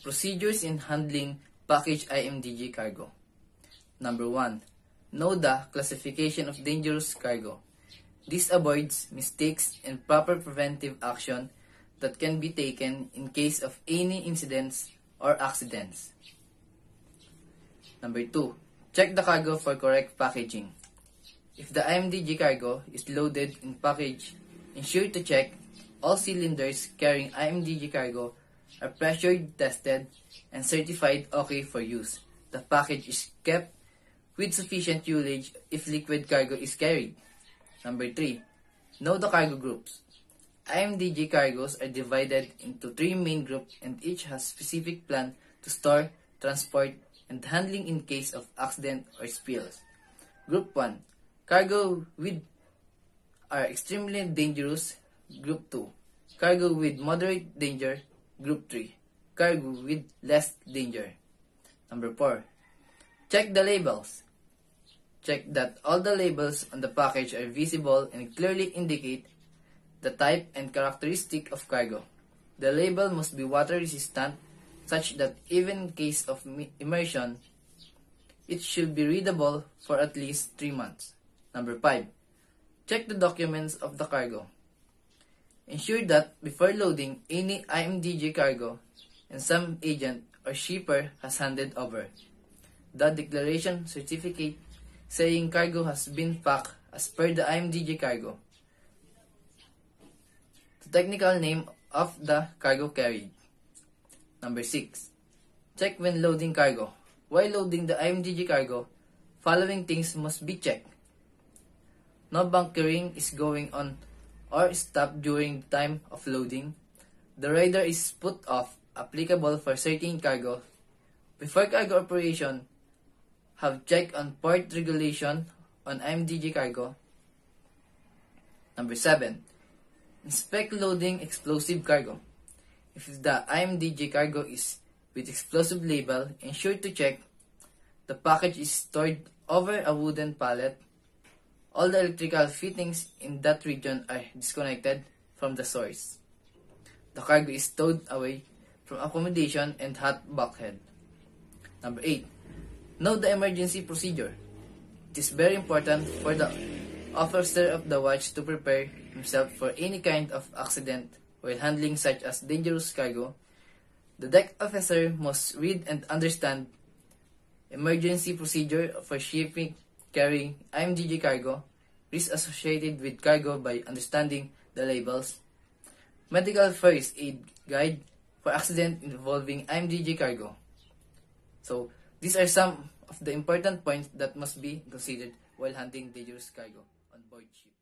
Procedures in handling package IMDG cargo. Number 1. Know the classification of dangerous cargo. This avoids mistakes and proper preventive action that can be taken in case of any incidents or accidents. Number 2. Check the cargo for correct packaging. If the IMDG cargo is loaded in package, ensure to check all cylinders carrying IMDG cargo are pressured, tested, and certified okay for use. The package is kept with sufficient ullage if liquid cargo is carried. Number 3. Know the cargo groups. IMDG cargos are divided into 3 main groups and each has specific plan to store, transport, and handling in case of accident or spills. Group 1. Cargo with are extremely dangerous. Group 2. Cargo with moderate danger. Group 3. Cargo with less danger. Number 4. Check the labels. Check that all the labels on the package are visible and clearly indicate the type and characteristic of cargo. The label must be water resistant such that even in case of immersion, it should be readable for at least 3 months. Number 5. Check the documents of the cargo. Ensure that before loading any IMDG cargo and some agent or shipper has handed over the declaration certificate saying cargo has been packed as per the IMDG cargo, the technical name of the cargo carried. Number 6. Check when loading cargo. While loading the IMDG cargo, following things must be checked. No bunkering is going on or stopped during the time of loading. The radar is put off, applicable for certain cargo. Before cargo operation, have checked on port regulation on IMDG cargo. Number 7. Inspect loading explosive cargo. If the IMDG cargo is with explosive label, ensure to check the package is stored over a wooden pallet. All the electrical fittings in that region are disconnected from the source. The cargo is stowed away from accommodation and hot bulkhead. Number 8. Know the emergency procedure. It is very important for the officer of the watch to prepare himself for any kind of accident while handling such as dangerous cargo. The deck officer must read and understand emergency procedure for shipping carrying IMDG cargo, risk associated with cargo by understanding the labels, medical first aid guide for accident involving IMDG cargo. So, these are some of the important points that must be considered while handling dangerous cargo on board ship.